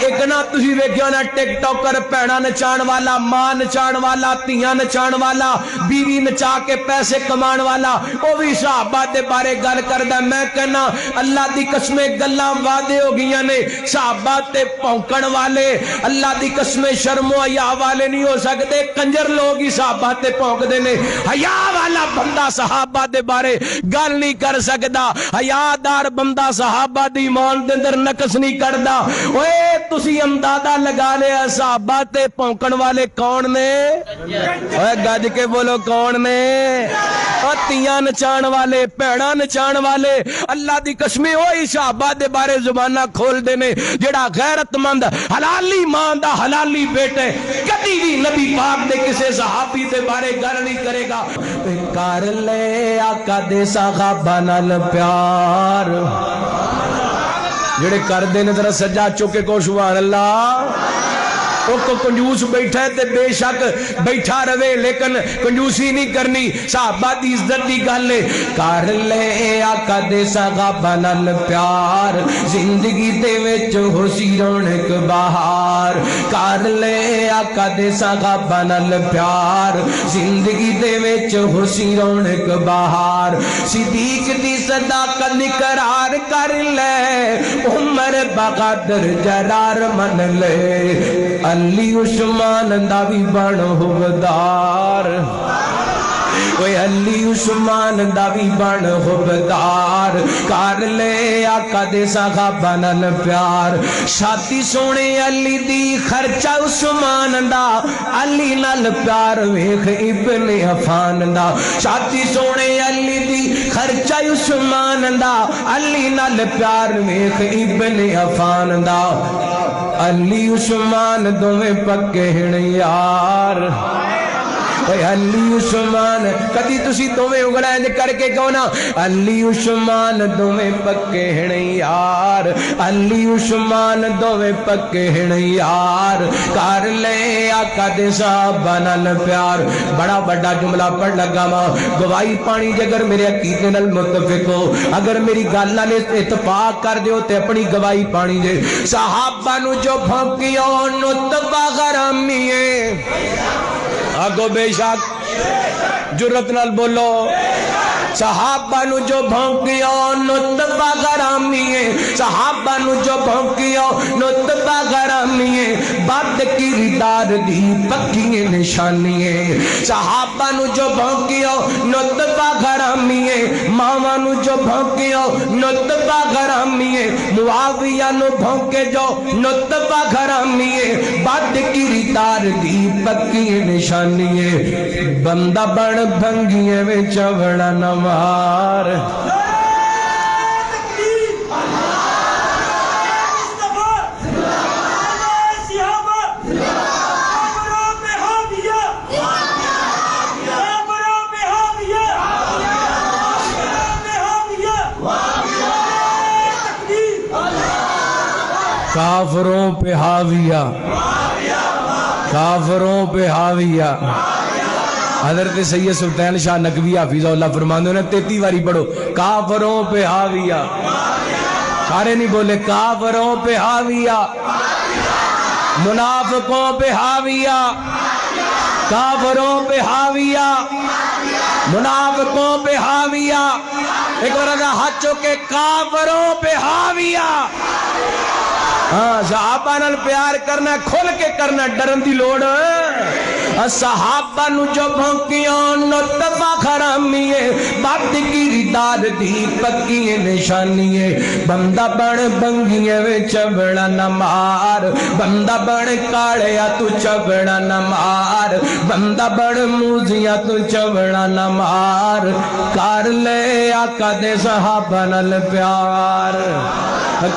ایک نہ تسی ویکھیا نا ٹک ٹاکر پیڑا نچان والا ماں نچان والا تیاں نچان والا بیوی نچا کے پیسے کمان والا وہ بھی صحابہ دے بارے گل کردا میں کہنا اللہ دی قسمیں گلاں وعدے ہو گئیاں نے صحابہ تے پونکن والے اللہ دی قسمیں شرم و حیا والے نہیں ہو سکتے کنجر لوگ ہی صحابہ تے پونک دے نے حیا والا بندہ صحابہ دے بارے گل نہیں کر سکدا حیا دار بندہ صحابہ دی ایمان دے اندر نقص نہیں کردا اوے تسی اندازہ لگا لیا صحابہ تے پونکن والے کون نے اوے گج کے بولو کون نے تیاں نچان والے پیڑا نچان والے اللہ دی قسمیں ہوئی صحابہ دے بارے زبانہ کھول دینے جڑا غیرت مند حلالی ماں دا حلالی بیٹے کدی بھی نبی پاک دے کسے صحابی دے بارے گل نہیں کرے گا کر لے آقا دے صحابہ نال پیار جڑے کر دینے ذرا سجا چکے کو سبحان اللہ وہ کنجوس بیٹھا ہے تے بے شک بیٹھا رہے لیکن کنجوسی نہیں کرنی صحابہ دی عزت دی گل ہے کر لے آقا دے صحابہ نال پیار زندگی دے وچ ہوسی رونق بہار کر لے آقا دے صحابہ نال پیار زندگی دے وچ ہوسی رونق بہار صدیق دی صداقت اقرار کر لے عمر بغدر جرار من لے علی عثمان دا بھی بن حبدار کوئی علی عثمان دا بھی بن حبدار کر لے آقا دے صحابہ نال پیار شادی سونے علی دی خرچہ عثمان دا علی نال پیار ویکھ ابن عفان دا شادی سونے علی دی خرچہ عثمان دا علی نال پیار ویکھ ابن عفان دا علی عثمان دوویں پکے ہیں یار علی عثمان کدی تسی دوویں اگڑائیں کر کے کہونا علی عثمان دوویں پکے ہیں یار علی عثمان دوویں پکے ہیں یار کر لے آقا دے صحابہ نال پیار بڑا بڑا جملہ پڑھ لگا ماں گواہی پانی جگر میرے عقیدے نال متفق ہو اگر میری گل نال اتفاق کر دیو تے اپنی گواہی پانی دے صحابہ نو جو بھونکیو نتبہ غرامی آگو بے شک جرت نال بولو صحابہ نو جو بھونکیو نتبہ غرامی صحابہ نو جو بھونکیو نتبہ غرامی بد کردار دی پکی نشانی صحابہ نو جو بھونکیو نتبہ غرامی ماما نو جو بھونکیو نتبہ غرامی معاویہ نو بھونکے جو نتبہ غرامی بد کردار دی پکی نشانی بندہ بڑ بھنگیے میں چوڑا نوار کافروں پہ حاویہ کافروں پہ حاویہ حضرت سید سلطان شاہ نقوی حافظہ اللہ فرماندے نے 33 باری پڑھو کافروں پہ حاویہ سارے نہیں بولے کافروں پہ حاویہ منافقوں پہ حاویہ کافروں پہ حاویہ منافقوں پہ حاویہ ایک اور اگر ہاتھ چوکے کافروں پہ حاویہ صحابہ نال پیار کرنا کھل کے کرنا ڈرن دی لوڑ صحابہ نو جو بھونکیاں نتبہ غرامی بد کردار دی پکی نشانی بندہ بن بنگیے وے چبڑا نہ مار بندہ بن کاڑیا تو چبڑا نہ مار بندہ بن موزیا تو چبڑا نہ مار کر لے آقا دے صحابہ نال پیار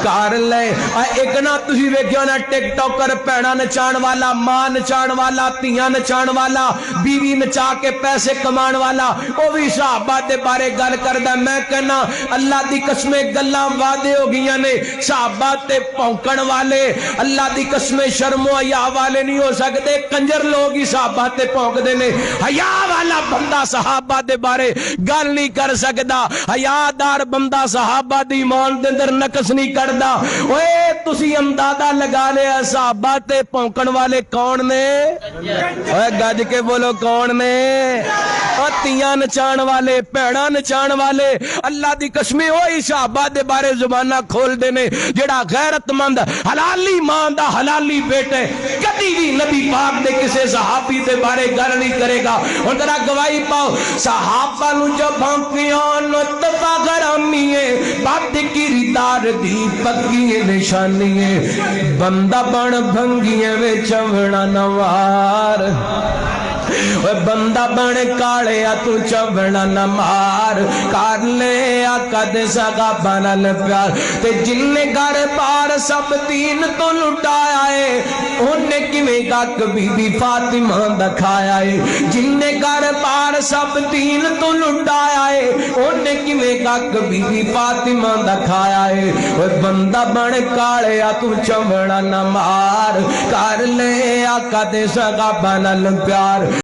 کر لے ایک نہ تسی ویکھیا نا ٹک ٹاکر پیڑا نچان والا ماں نچان والا تیاں نچان نچان والا بیوی نچا کے پیسے کمان والا وہ بھی صحابہ دے بارے گل کردا میں کہنا اللہ دی قسمیں گلاں وعدے ہو گئیاں نے صحابہ تے پونکن والے اللہ دی قسمیں شرم و حیا والے نہیں ہو سکتے کنجر لوگ ہی صحابہ تے پونک دے نے حیا والا بندہ صحابہ دے بارے گل نہیں کر سکدا حیا دار بندہ صحابہ دی ایمان دے اندر نقص نہیں کردا اوے تسی اندازہ لگا لیا صحابہ تے پونکن والے کون نے اوے گج کے بولو کون نے تیاں نچان والے پیڑاں نچان والے اللہ دی قسمیں ہوئی صحابہ دے بارے زبانہ کھول دینے جڑا غیرت مند حلالی ماں دا حلالی بیٹے کدی بھی نبی پاک دے کسے صحابی دے بارے گل نہیں کرے گا اور ذرا گواہی پاؤ صحابہ نو جو بھانکیاں نو اتفا غرامی ہے بات کی ریدار دی پکی نشانی ہے بندہ بن بھنگیے وے چوڑا نوار بندہ بن کاڑیا تو چوڑا نہ مار کار لے آقا دے سگا بنال پیار تے جن نے گھر پار سب دین تو لٹایا ہے انہیں کیویں گاک بی بی فاطمہ دکھایا ہے جن نے گھر پار سب دین تو لٹایا ہے انہیں کیویں گاک بی بی فاطمہ دکھایا ہے بندہ بن کاڑیا تو چوڑا نہ مار کار لے آقا دے سگا بنال پیار